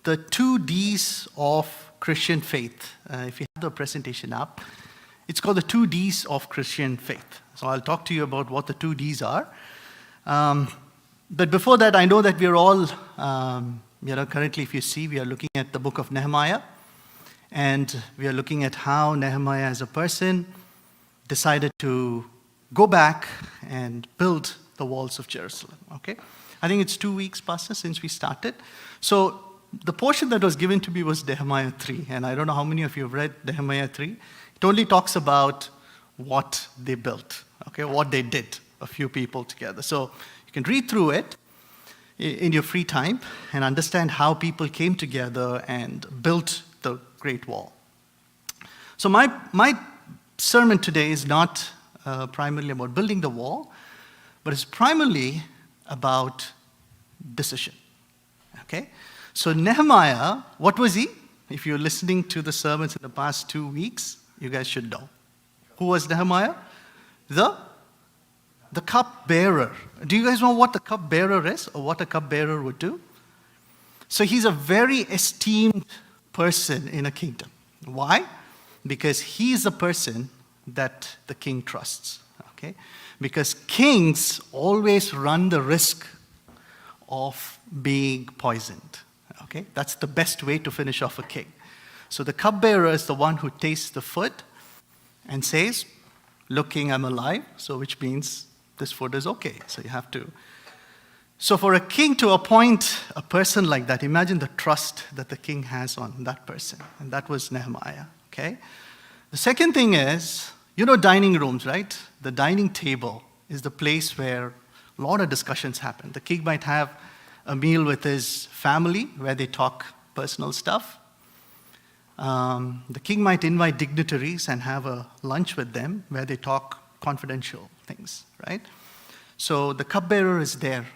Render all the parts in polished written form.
The 2 Ds of Christian faith. If you have the presentation up, it's called the 2 Ds of Christian faith. So I'll talk to you about what the 2 Ds are. But before that, I know that we're all, currently if you see, we are looking at the book of Nehemiah. And we are looking at how Nehemiah as a person decided to go back and build the walls of Jerusalem. Okay? I think it's 2 weeks, Pastor, since we started. So the portion that was given to me was Nehemiah 3. And I don't know how many of you have read Nehemiah 3. It only talks about what they built, okay, what they did, a few people together. So you can read through it in your free time and understand how people came together and built the Great Wall. So my sermon today is not primarily about building the wall, but it's primarily about decision, okay? So Nehemiah, what was he? If you're listening to the sermons in the past 2 weeks, you guys should know. Who was Nehemiah? The cupbearer. Do you guys know what the cupbearer is or what a cupbearer would do? So he's a very esteemed person in a kingdom. Why? Because he's the person that the king trusts. Okay? Because kings always run the risk of being poisoned. Okay? That's the best way to finish off a king. So the cupbearer is the one who tastes the food and says, "Look, king, I'm alive," so which means this food is okay. So you have to. So for a king to appoint a person like that, imagine the trust that the king has on that person. And that was Nehemiah. Okay? The second thing is, dining rooms, right? The dining table is the place where a lot of discussions happen. The king might have a meal with his family where they talk personal stuff. The king might invite dignitaries and have a lunch with them where they talk confidential things, right? So the cupbearer is there,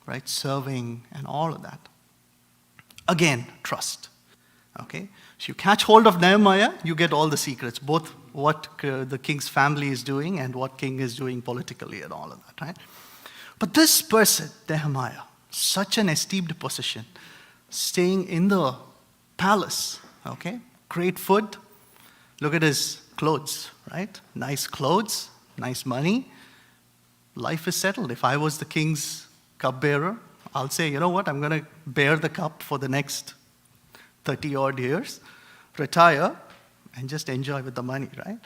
right, serving and all of that. Again, trust, okay? So you catch hold of Nehemiah, you get all the secrets, both what the king's family is doing and what king is doing politically and all of that, right? But this person, Nehemiah, such an esteemed position, staying in the palace, okay? Great food. Look at his clothes, right? Nice clothes, nice money. Life is settled. If I was the king's cupbearer, I'll say, you know what? I'm going to bear the cup for the next 30 odd years, retire, and just enjoy with the money, right?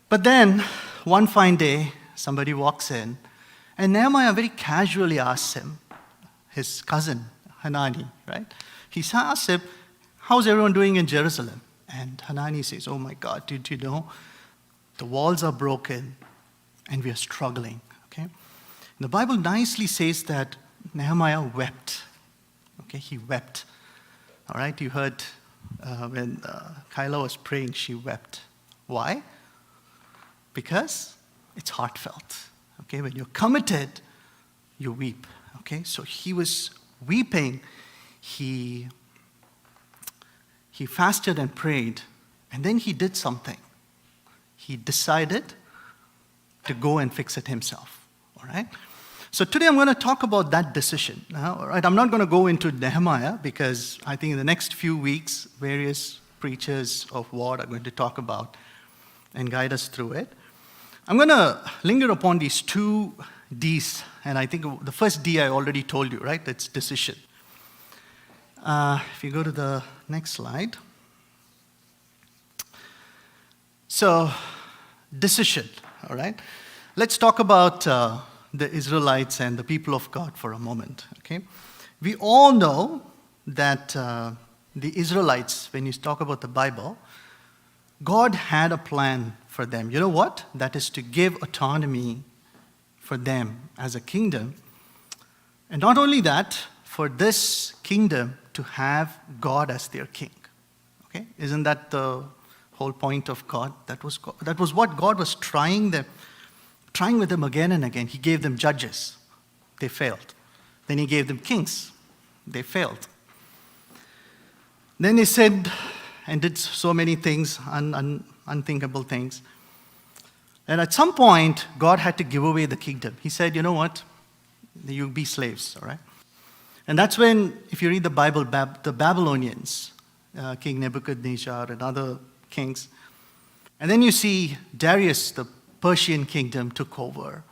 But then, one fine day, somebody walks in, and Nehemiah very casually asks him, his cousin, Hanani, right? He asks him, "How's everyone doing in Jerusalem?" And Hanani says, "Oh my God, did you know? The walls are broken and we are struggling." Okay? The Bible nicely says that Nehemiah wept. Okay, he wept. All right, you heard when Kyla was praying, she wept. Why? Because it's heartfelt. Okay, when you're committed, you weep. Okay, so he was weeping. He fasted and prayed, and then he did something. He decided to go and fix it himself. All right? So today I'm going to talk about that decision. All right? I'm not going to go into Nehemiah because I think in the next few weeks, various preachers of word are going to talk about and guide us through it. I'm going to linger upon these 2 Ds, and I think the first D I already told you, right? It's decision. If you go to the next slide. So, decision, all right? Let's talk about the Israelites and the people of God for a moment, okay? We all know that the Israelites, when you talk about the Bible, God had a plan for them. You know what? That is to give autonomy for them as a kingdom. And not only that, for this kingdom to have God as their king. Okay? Isn't that the whole point of God? That was what God was trying with them again and again. He gave them judges. They failed. Then he gave them kings. They failed. Then he said and did so many things, unthinkable things. And at some point, God had to give away the kingdom. He said, you know what? You be slaves, all right? And that's when, if you read the Bible, the Babylonians, King Nebuchadnezzar and other kings, and then you see Darius, the Persian kingdom, took over.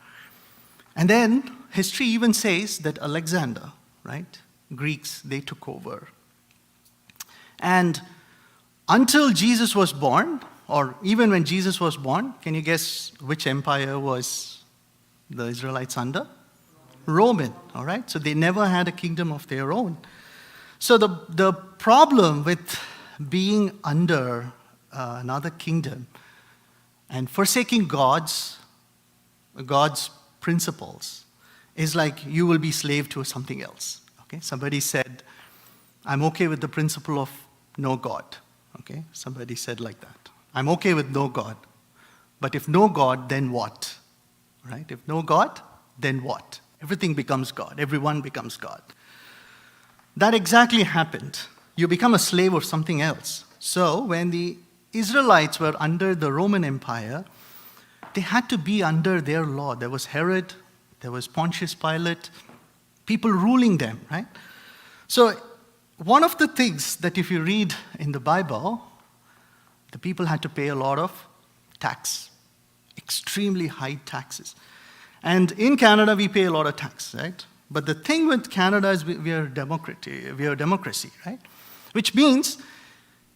And then history even says that Alexander, right? Greeks, they took over. And until Jesus was born, or even when Jesus was born, can you guess which empire was the Israelites under? Roman, all right? So they never had a kingdom of their own. So the problem with being under another kingdom and forsaking God's principles is like you will be slave to something else. Okay? Somebody said, I'm okay with the principle of no God. Okay? Somebody said like that. I'm okay with no God. But if no God, then what? Right? If no God, then what? Everything becomes God. Everyone becomes God. That exactly happened. You become a slave of something else. So when the Israelites were under the Roman Empire, they had to be under their law. There was Herod, there was Pontius Pilate, people ruling them, right? So one of the things that if you read in the Bible, the people had to pay a lot of tax, extremely high taxes. And in Canada, we pay a lot of tax, right? But the thing with Canada is we are a democracy, right? Which means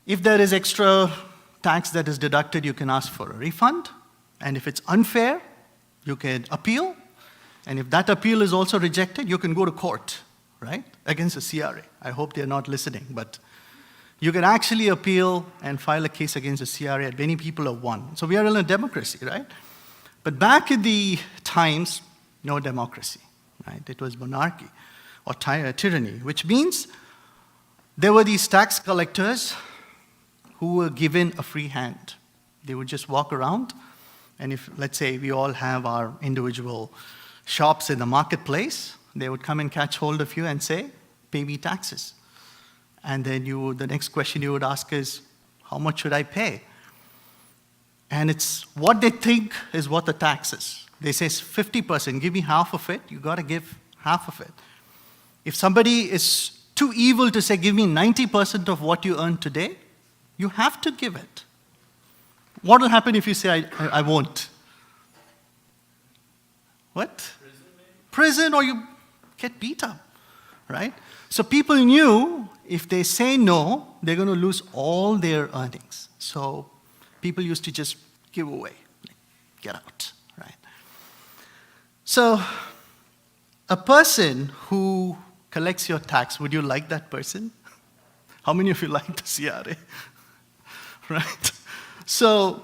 if there is extra tax that is deducted, you can ask for a refund. And if it's unfair, you can appeal. And if that appeal is also rejected, you can go to court, right? Against the CRA. I hope they're not listening, but you can actually appeal and file a case against the CRA, and many people have won. So we are in a democracy, right? But back in the times, no democracy, right? It was monarchy or tyranny, which means there were these tax collectors who were given a free hand. They would just walk around, and if, let's say, we all have our individual shops in the marketplace, they would come and catch hold of you and say, pay me taxes. And then the next question you would ask is, how much should I pay? And it's what they think is what the tax is. They say 50%, give me half of it, you got to give half of it. If somebody is too evil to say, give me 90% of what you earn today, you have to give it. What will happen if you say, I won't? What? Prison, or you get beat up, right? So people knew if they say no, they're going to lose all their earnings. So people used to just give away, get out, right? So a person who collects your tax, would you like that person? How many of you like the CRA? Right? So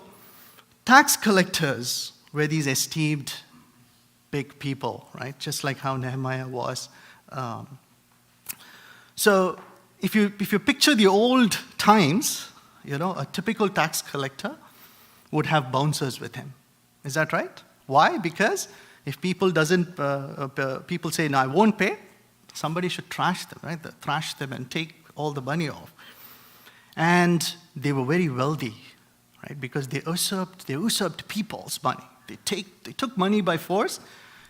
tax collectors were these esteemed big people, right? Just like how Nehemiah was. So if you picture the old times, a typical tax collector would have bouncers with him. Is that right? Why? Because if people say, no, I won't pay, somebody should trash them, right? Thrash them and take all the money off. And they were very wealthy, right? Because they usurped people's money. They took money by force.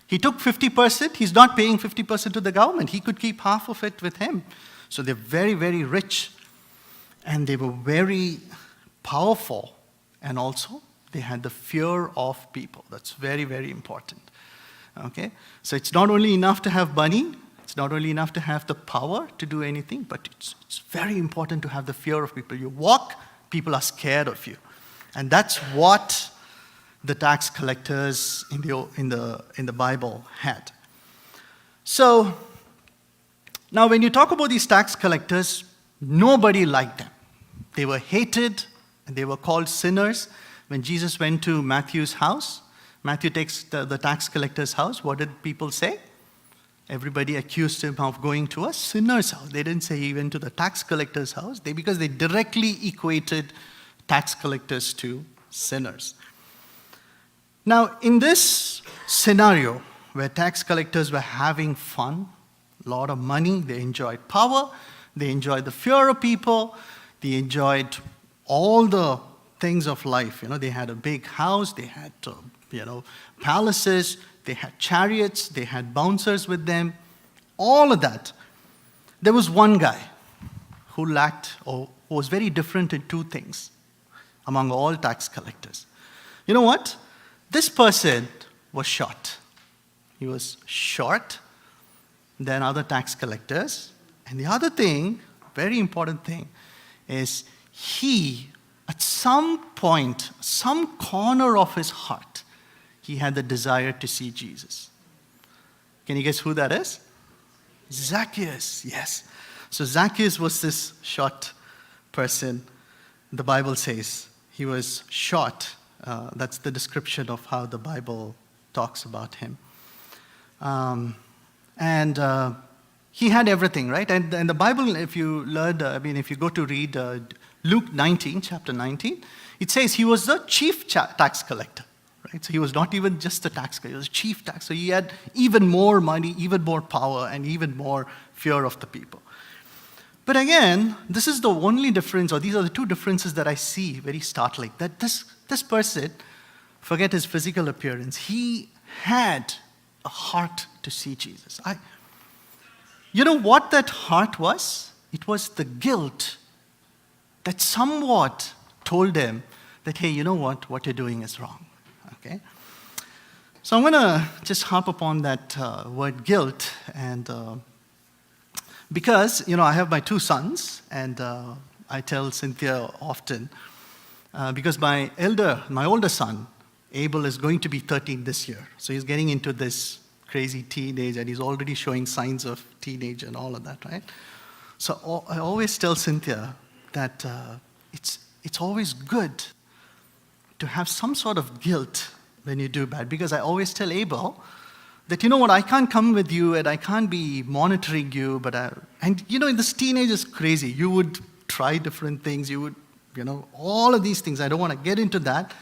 He took 50%. He's not paying 50% to the government. He could keep half of it with him. So they're very, very rich. And they were very powerful. And also, they had the fear of people. That's very, very important. Okay? So it's not only enough to have money. It's not only enough to have the power to do anything, but it's very important to have the fear of people. You walk, people are scared of you. And that's what the tax collectors in the Bible had. So now when you talk about these tax collectors, nobody liked them. They were hated and they were called sinners. When Jesus went to Matthew's house, Matthew takes the tax collector's house. What did people say? Everybody accused him of going to a sinner's house. They didn't say he went to the tax collector's house because they directly equated tax collectors to sinners. Now, in this scenario where tax collectors were having fun, a lot of money, they enjoyed power, they enjoyed the fear of people, they enjoyed all the things of life. They had a big house, they had, palaces, they had chariots, they had bouncers with them, all of that. There was one guy who lacked, or who was very different in two things among all tax collectors. You know what? This person was short. He was short than other tax collectors. And the other thing, very important thing, is he, at some point, some corner of his heart, he had the desire to see Jesus. Can you guess who that is? Zacchaeus, yes. So Zacchaeus was this short person. The Bible says he was short. That's the description of how the Bible talks about him. He had everything, right? And the Bible, if you learn, if you go to read Luke 19, chapter 19, it says he was the chief tax collector, right? So he was not even just a tax collector, he was chief tax. So he had even more money, even more power, and even more fear of the people. But again, this is the only difference, or these are the two differences that I see very startling. That this person, forget his physical appearance, he had a heart to see Jesus. You know what that heart was? It was the guilt that somewhat told him that, hey, you know what you're doing is wrong. Okay? So I'm going to just harp upon that word guilt, and because, I have my two sons, and I tell Cynthia often, because my older son, Abel, is going to be 13 this year. So he's getting into this crazy teenage, and he's already showing signs of teenage and all of that, right? So I always tell Cynthia that it's always good to have some sort of guilt when you do bad, because I always tell Abel that, you know what, I can't come with you and I can't be monitoring you, in this teenage is crazy. You would try different things, you would, all of these things. I don't want to get into that.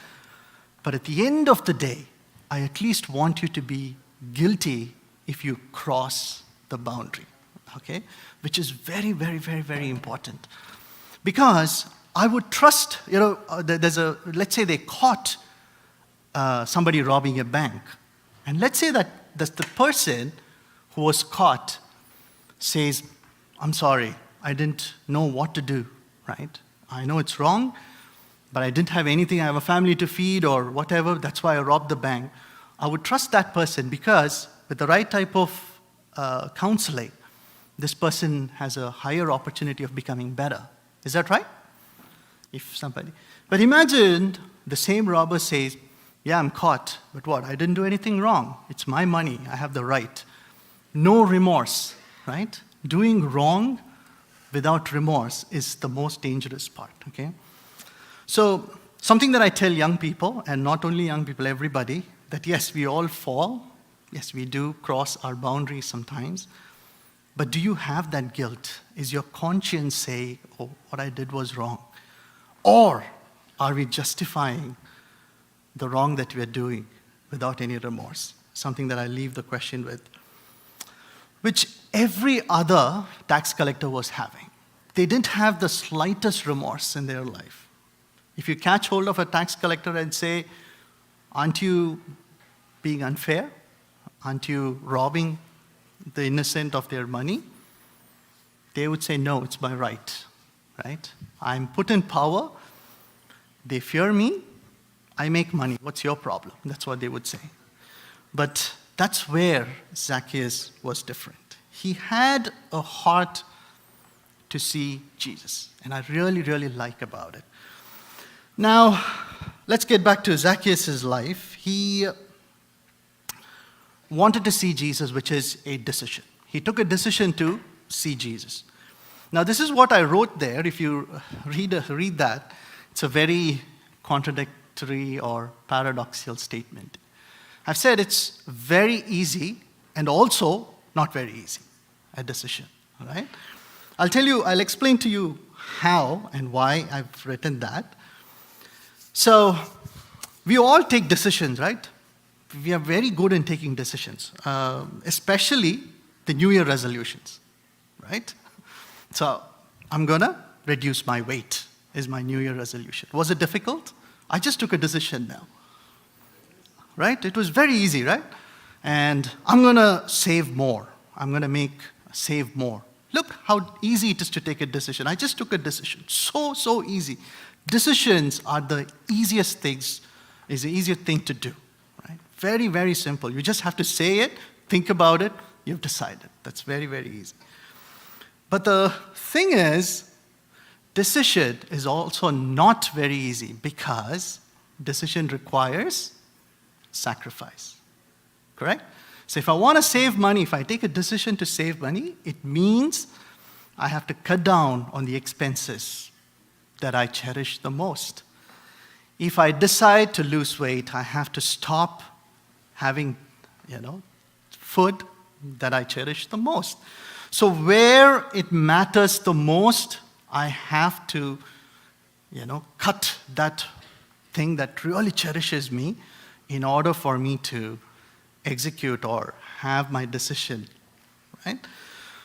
But at the end of the day, I at least want you to be guilty if you cross the boundary, okay? Which is very, very, very, very important. Because I would trust, let's say they caught somebody robbing a bank. And let's say that the person who was caught says, I'm sorry, I didn't know what to do, right? I know it's wrong, but I didn't have anything. I have a family to feed or whatever. That's why I robbed the bank. I would trust that person because with the right type of counseling, this person has a higher opportunity of becoming better. Is that right? But imagine the same robber says, yeah, I'm caught, but what? I didn't do anything wrong. It's my money. I have the right. No remorse, right? Doing wrong without remorse is the most dangerous part, okay? So something that I tell young people, and not only young people, everybody, that yes, we all fall. Yes, we do cross our boundaries sometimes. But do you have that guilt? Is your conscience saying, oh, what I did was wrong? Or are we justifying the wrong that we are doing without any remorse? Something that I leave the question with, which every other tax collector was having. They didn't have the slightest remorse in their life. If you catch hold of a tax collector and say, aren't you being unfair? Aren't you robbing the innocent of their money? They would say, no, it's my right, right? I'm put in power. They fear me. I make money. What's your problem? That's what they would say. But that's where Zacchaeus was different. He had a heart to see Jesus, and I really, really like about it. Now, let's get back to Zacchaeus' life. He wanted to see Jesus, which is a decision. He took a decision to see Jesus. Now, this is what I wrote there. If you read that, it's a very contradictory or paradoxical statement. I've said it's very easy and also not very easy, a decision, all right? I'll explain to you how and why I've written that. So, we all take decisions, right? We are very good in taking decisions, especially the New Year resolutions, right? So, I'm gonna reduce my weight. is my New Year resolution. Was it difficult? I just took a decision now. Right? It was very easy, right? And I'm going to save more. I'm going to save more. Look how easy it is to take a decision. I just took a decision. So easy. Decisions are the easiest things, is the easiest thing to do. Right? Very, very simple. You just have to say it, think about it, you've decided. That's very, very easy. But the thing is, decision is also not very easy because decision requires sacrifice. Correct? So if I want to save money, if I take a decision to save money, it means I have to cut down on the expenses that I cherish the most. If I decide to lose weight, I have to stop having, food that I cherish the most. So where it matters the most, I have to, cut that thing that really cherishes me in order for me to execute or have my decision, right?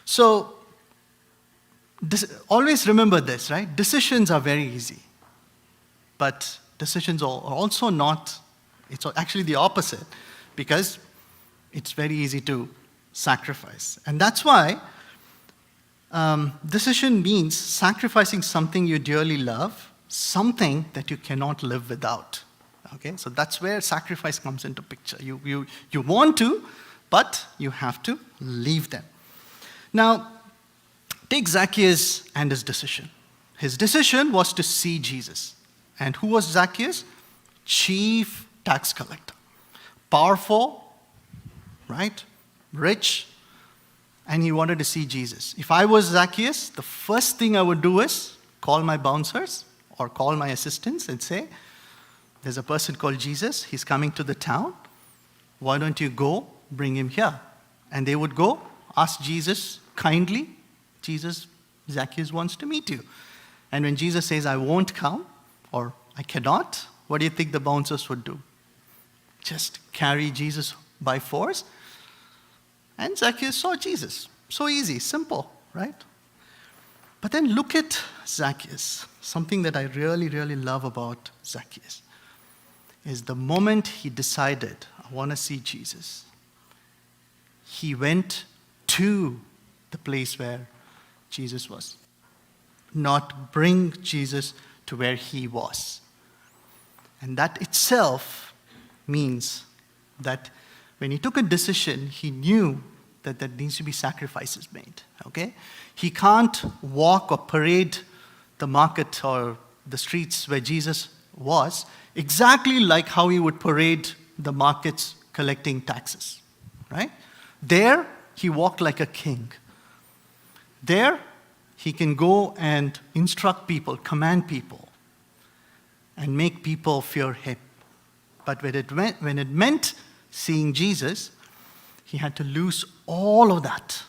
So always remember this, right? Decisions are very easy, but decisions are also not, it's actually the opposite, because it's very easy to sacrifice. And that's why decision means sacrificing something you dearly love, something that you cannot live without. Okay, so that's where sacrifice comes into picture. You want to, but you have to leave them. Now, take Zacchaeus and his decision. His decision was to see Jesus. And who was Zacchaeus? Chief tax collector. Powerful, right? Rich. And he wanted to see Jesus. If I was Zacchaeus, the first thing I would do is call my bouncers or call my assistants and say, there's a person called Jesus. He's coming to the town. Why don't you go bring him here? And they would go ask Jesus kindly, Jesus, Zacchaeus wants to meet you. And when Jesus says, I won't come or I cannot, what do you think the bouncers would do? Just carry Jesus by force. And Zacchaeus saw Jesus. So easy, simple, right? But then look at Zacchaeus. Something that I really, really love about Zacchaeus is the moment he decided, I want to see Jesus, he went to the place where Jesus was. Not bring Jesus to where he was. And that itself means that when he took a decision, he knew that there needs to be sacrifices made. Okay? He can't walk or parade the market or the streets where Jesus was exactly like how he would parade the markets collecting taxes. Right? There, he walked like a king. There, he can go and instruct people, command people, and make people fear him. But when it meant seeing Jesus, he had to lose all of that.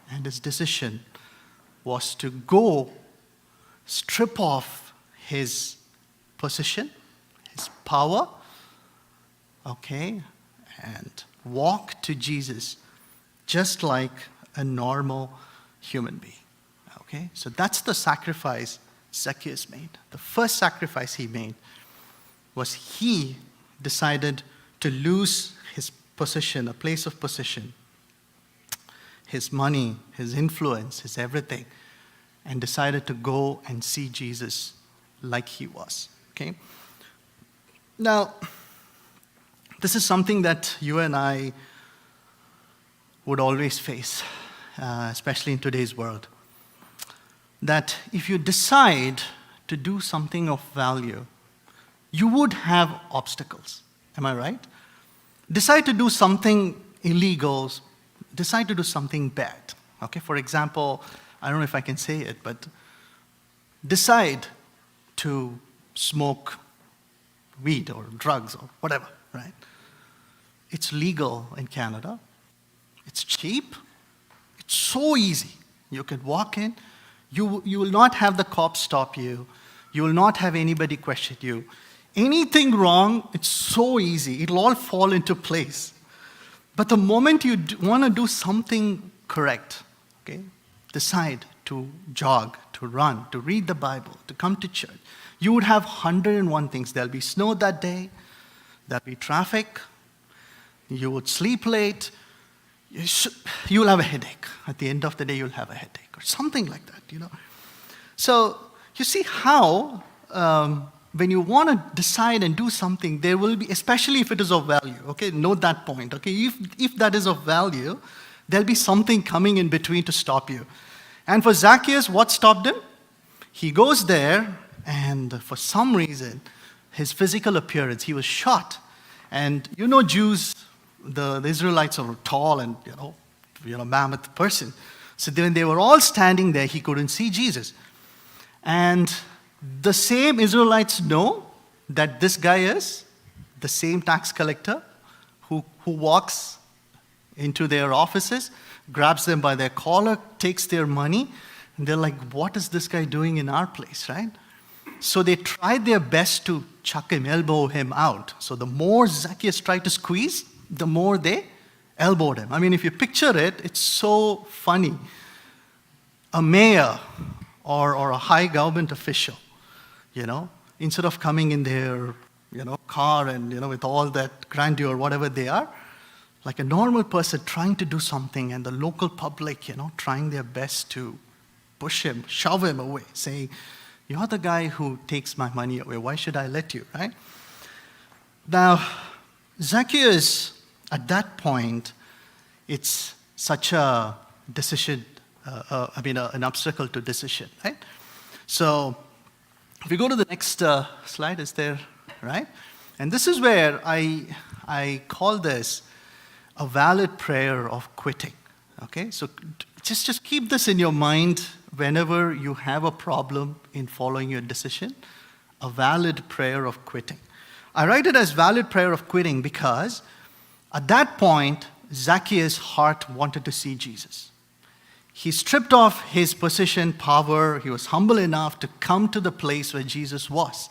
And his decision was to go strip off his position, his power, okay, and walk to Jesus just like a normal human being. Okay, so that's the sacrifice Zacchaeus made. The first sacrifice he made was he decided to lose his position, a place of position, his money, his influence, his everything, and decided to go and see Jesus like he was. Okay? Now, this is something that you and I would always face, especially in today's world. That if you decide to do something of value, you would have obstacles. Am I right? Decide to do something illegal, decide to do something bad. Okay, for example, I don't know if I can say it, but decide to smoke weed or drugs or whatever, right? It's legal in Canada. It's cheap. It's so easy. You can walk in. You will not have the cops stop you. You will not have anybody question you. Anything wrong, it's so easy. It'll all fall into place. But the moment you want to do something correct, okay, decide to jog, to run, to read the Bible, to come to church. You would have 101 things. There'll be snow that day. There'll be traffic. You would sleep late. You'll have a headache. At the end of the day, you'll have a headache or something like that. So you see how when you want to decide and do something, there will be, especially if it is of value, okay? Note that point, okay? If that is of value, there'll be something coming in between to stop you. And for Zacchaeus, what stopped him? He goes there, and for some reason, his physical appearance, he was short. And Jews, the Israelites are tall and, mammoth person. So when they were all standing there, he couldn't see Jesus. And the same Israelites know that this guy is the same tax collector who walks into their offices, grabs them by their collar, takes their money, and they're like, what is this guy doing in our place, right? So they tried their best to chuck him, elbow him out. So the more Zacchaeus tried to squeeze, the more they elbowed him. I mean, if you picture it, it's so funny. A mayor or a high government official, instead of coming in their, car and, with all that grandeur, whatever they are, like a normal person trying to do something, and the local public, trying their best to push him, shove him away, saying, you're the guy who takes my money away. Why should I let you, right? Now, Zacchaeus, at that point, it's such a decision, an obstacle to decision, right? So, if we go to the next slide, is there, right? And this is where I call this a valid prayer of quitting, okay? So just keep this in your mind whenever you have a problem in following your decision, a valid prayer of quitting. I write it as valid prayer of quitting because at that point, Zacchaeus' heart wanted to see Jesus. He stripped off his position, power. He was humble enough to come to the place where Jesus was.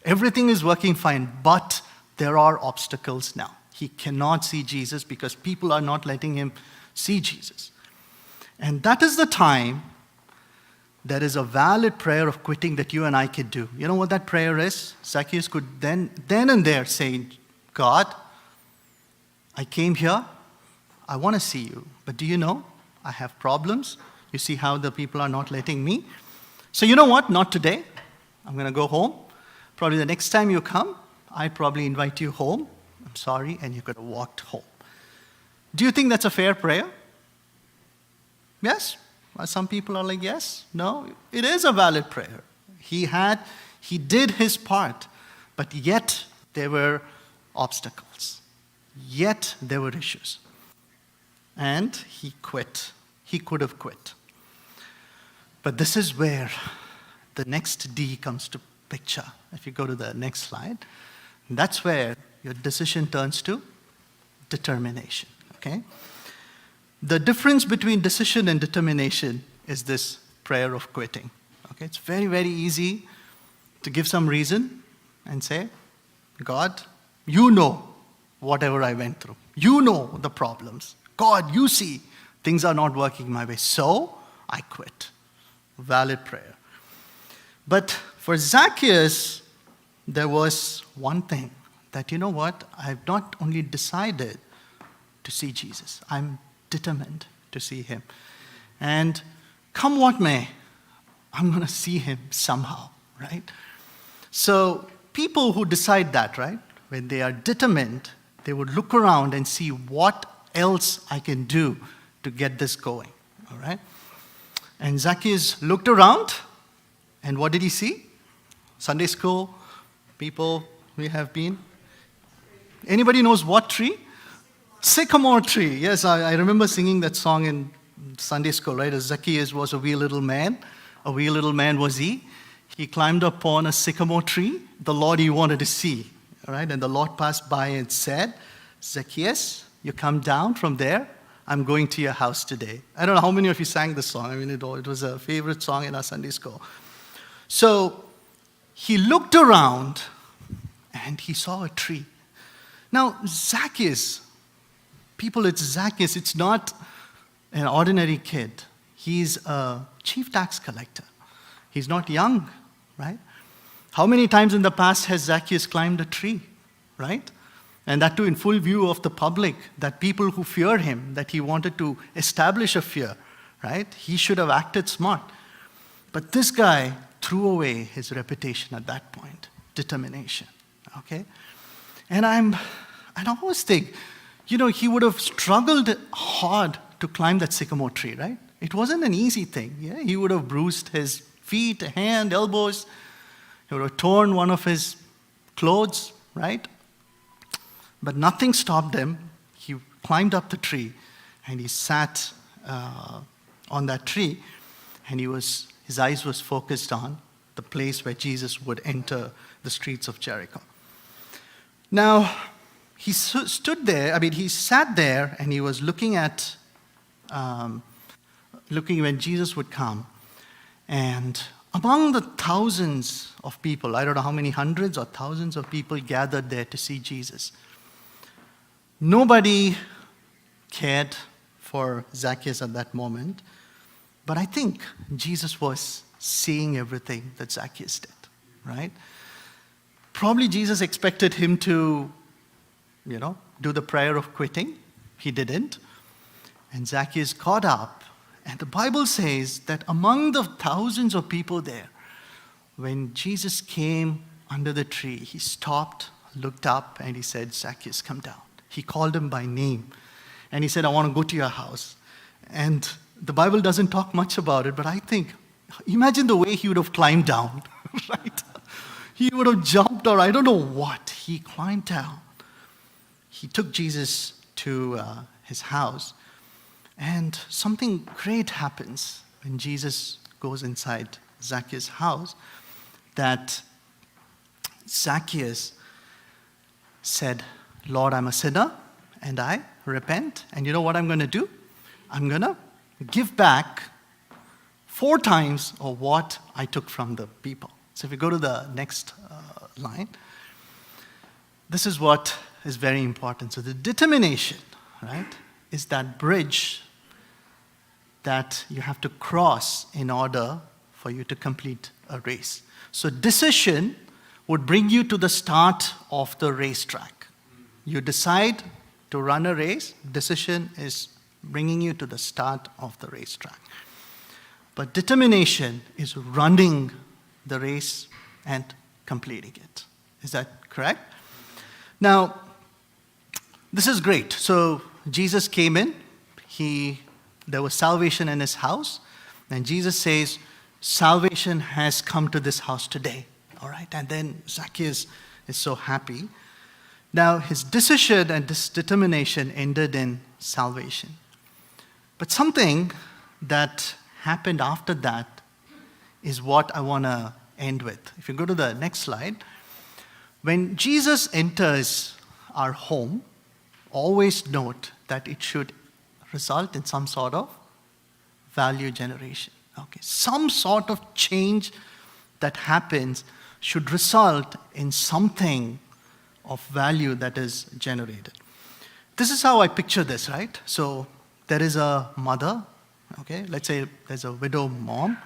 Everything is working fine, but there are obstacles now. He cannot see Jesus because people are not letting him see Jesus. And that is the time there is a valid prayer of quitting that you and I could do. You know what that prayer is? Zacchaeus could then and there say, God, I came here. I want to see you. But do you know? I have problems. You see how the people are not letting me? So you know what? Not today. I'm going to go home. Probably the next time you come, I probably invite you home. I'm sorry, and you could have walked home. Do you think that's a fair prayer? Yes? Some people are like, yes, no. It is a valid prayer. He did his part, but yet there were obstacles. Yet there were issues. And he quit. He could have quit. But this is where the next D comes to picture. If you go to the next slide, that's where your decision turns to determination, okay? The difference between decision and determination is this prayer of quitting, okay? It's very, very easy to give some reason and say, God, you know whatever I went through. You know the problems. God, you see things are not working my way, so I quit. Valid prayer. But for Zacchaeus, there was one thing that, you know what, I've not only decided to see Jesus, I'm determined to see him. And come what may, I'm going to see him somehow, right? So people who decide that, right, when they are determined, they would look around and see what else I can do to get this going, all right? And Zacchaeus looked around, and what did he see? Sunday school, people we have been. Anybody knows what tree? Sycamore tree. Yes, I remember singing that song in Sunday school, right? As Zacchaeus was a wee little man. A wee little man was he. He climbed upon a sycamore tree, the Lord he wanted to see, all right? And the Lord passed by and said, Zacchaeus, you come down from there. I'm going to your house today. I don't know how many of you sang this song. I mean, it was a favorite song in our Sunday school. So he looked around and he saw a tree. Now, Zacchaeus, people, it's Zacchaeus. It's not an ordinary kid. He's a chief tax collector. He's not young, right? How many times in the past has Zacchaeus climbed a tree, right? And that too in full view of the public, that people who fear him, that he wanted to establish a fear, right? He should have acted smart. But this guy threw away his reputation at that point, determination, okay? And I always think, he would have struggled hard to climb that sycamore tree, right? It wasn't an easy thing. Yeah? He would have bruised his feet, hand, elbows. He would have torn one of his clothes, right? But nothing stopped him. He climbed up the tree and he sat on that tree, and his eyes was focused on the place where Jesus would enter the streets of Jericho. Now, he sat there and he was looking when Jesus would come. And among the thousands of people, I don't know how many hundreds or thousands of people gathered there to see Jesus, nobody cared for Zacchaeus at that moment. But I think Jesus was seeing everything that Zacchaeus did, right? Probably Jesus expected him to, do the prayer of quitting. He didn't. And Zacchaeus got up. And the Bible says that among the thousands of people there, when Jesus came under the tree, he stopped, looked up, and he said, Zacchaeus, come down. He called him by name. And he said, I want to go to your house. And the Bible doesn't talk much about it, but I think, imagine the way he would have climbed down, right? He would have jumped, or I don't know what. He climbed down. He took Jesus to his house. And something great happens when Jesus goes inside Zacchaeus' house, that Zacchaeus said, Lord, I'm a sinner, and I repent. And you know what I'm going to do? I'm going to give back 4 times of what I took from the people. So if we go to the next line, this is what is very important. So the determination, right, is that bridge that you have to cross in order for you to complete a race. So decision would bring you to the start of the racetrack. You decide to run a race, decision is bringing you to the start of the racetrack. But determination is running the race and completing it. Is that correct? Now, this is great. So Jesus came in. There was salvation in his house. And Jesus says, salvation has come to this house today. All right? And then Zacchaeus is so happy. Now, his decision and this determination ended in salvation. But something that happened after that is what I want to end with. If you go to the next slide, when Jesus enters our home, always note that it should result in some sort of value generation. Okay, some sort of change that happens should result in something of value that is generated. This is how I picture this, right? So there is a mother, okay? Let's say there's a widow mom,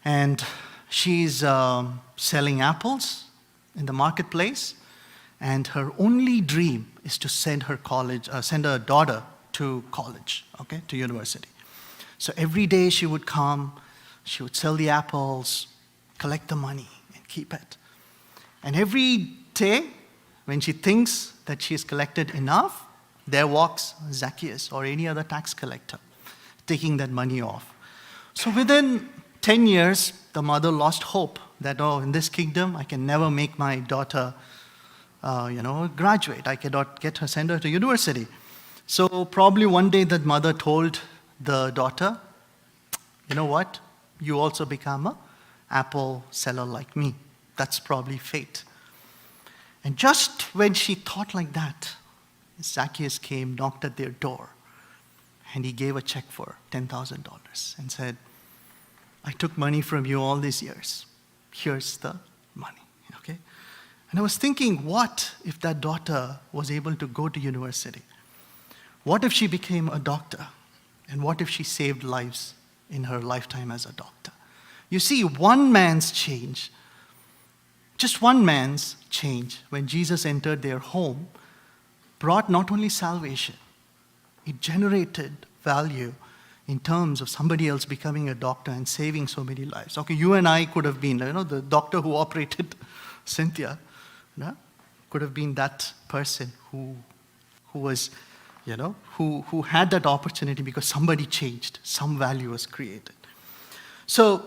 and she's selling apples in the marketplace, and her only dream is to send her daughter to college, okay, to university. So every day she would come, she would sell the apples, collect the money, and keep it. And every day, when she thinks that she has collected enough, there walks Zacchaeus or any other tax collector, taking that money off. So within 10 years, the mother lost hope that, in this kingdom, I can never make my daughter, graduate. I cannot send her to university. So probably one day that mother told the daughter, you know what? You also become an apple seller like me. That's probably fate. And just when she thought like that, Zacchaeus came, knocked at their door, and he gave a check for $10,000 and said, I took money from you all these years. Here's the money, okay? And I was thinking, what if that daughter was able to go to university? What if she became a doctor? And what if she saved lives in her lifetime as a doctor? You see, one man's change, just one man's change, when Jesus entered their home, brought not only salvation, it generated value in terms of somebody else becoming a doctor and saving so many lives. Okay, you and I could have been, the doctor who operated Cynthia, could have been that person who was, who had that opportunity because somebody changed, some value was created. So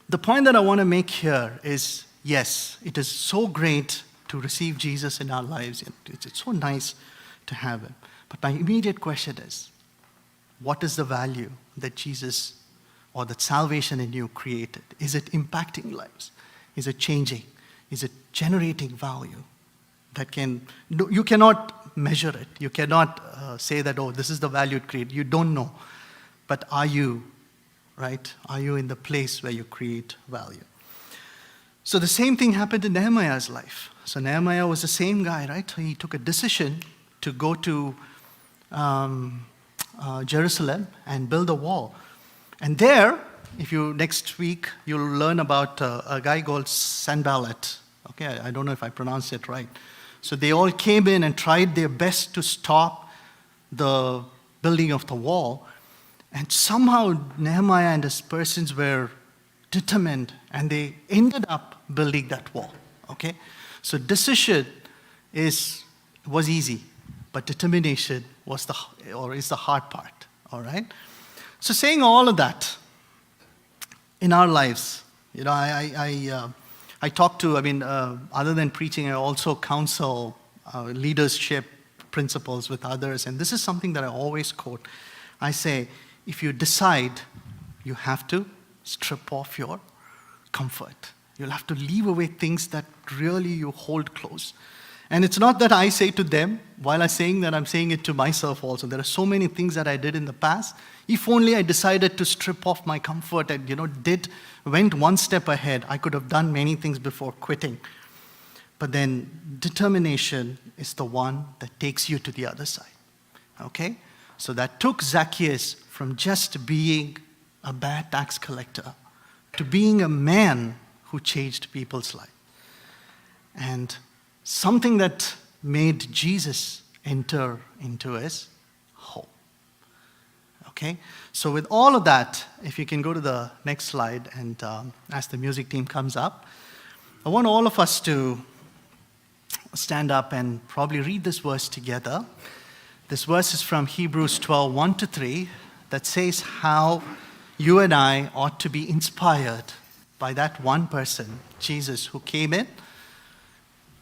the point that I want to make here is, yes, it is so great to receive Jesus in our lives. It's so nice to have him. But my immediate question is, what is the value that Jesus or that salvation in you created? Is it impacting lives? Is it changing? Is it generating value? You cannot measure it. You cannot say that, oh, this is the value it created. You don't know. But are you, right? Are you in the place where you create value? So the same thing happened in Nehemiah's life. So Nehemiah was the same guy, right? He took a decision to go to Jerusalem and build a wall. And there, next week, you'll learn about a guy called Sanballat. Okay, I don't know if I pronounced it right. So they all came in and tried their best to stop the building of the wall. And somehow Nehemiah and his persons were determined, and they ended up building that wall. Okay? So decision was easy, but determination is the hard part. All right? So saying all of that, in our lives, I talk to, other than preaching, I also counsel leadership principles with others. And this is something that I always quote. I say, if you decide, you have to strip off your comfort. You'll have to leave away things that really you hold close. And it's not that I say to them, while I'm saying that, I'm saying it to myself also. There are so many things that I did in the past. If only I decided to strip off my comfort and, went one step ahead, I could have done many things before quitting. But then determination is the one that takes you to the other side. Okay? So that took Zacchaeus from just being a bad tax collector to being a man who changed people's lives. And something that made Jesus enter into his home. Okay? So with all of that, if you can go to the next slide, and as the music team comes up, I want all of us to stand up and probably read this verse together. This verse is from Hebrews 12, 1-3, that says how you and I ought to be inspired by that one person, Jesus, who came in,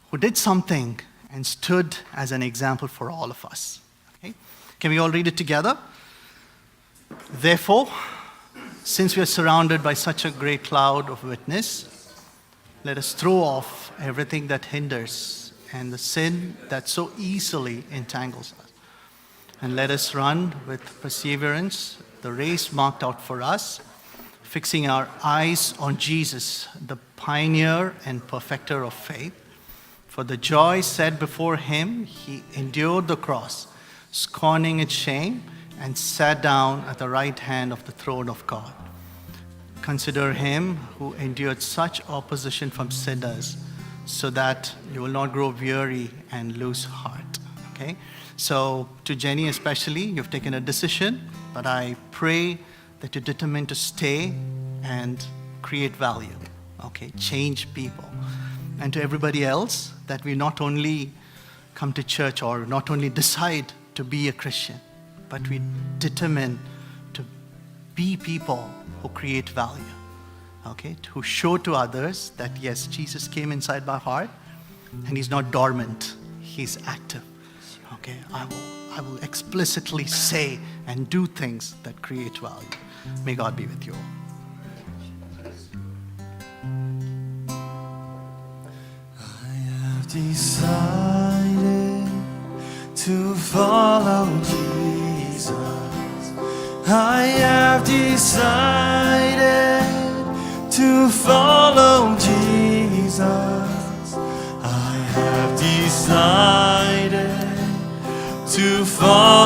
who did something and stood as an example for all of us. Okay? Can we all read it together? Therefore, since we are surrounded by such a great cloud of witness, let us throw off everything that hinders and the sin that so easily entangles us. And let us run with perseverance the race marked out for us, fixing our eyes on Jesus, the pioneer and perfecter of faith. For the joy set before him, he endured the cross, scorning its shame, and sat down at the right hand of the throne of God. Consider him who endured such opposition from sinners, so that you will not grow weary and lose heart. Okay? So to Jenny especially, you've taken a decision, but I pray that you're determined to stay and create value. Okay? Change people. And to everybody else, that we not only come to church or not only decide to be a Christian, but we determine to be people who create value, okay? Who show to others that, yes, Jesus came inside my heart, and he's not dormant, he's active, okay? I will explicitly say and do things that create value. May God be with you all. I have decided to follow Jesus. I have decided to follow Jesus. I have decided to follow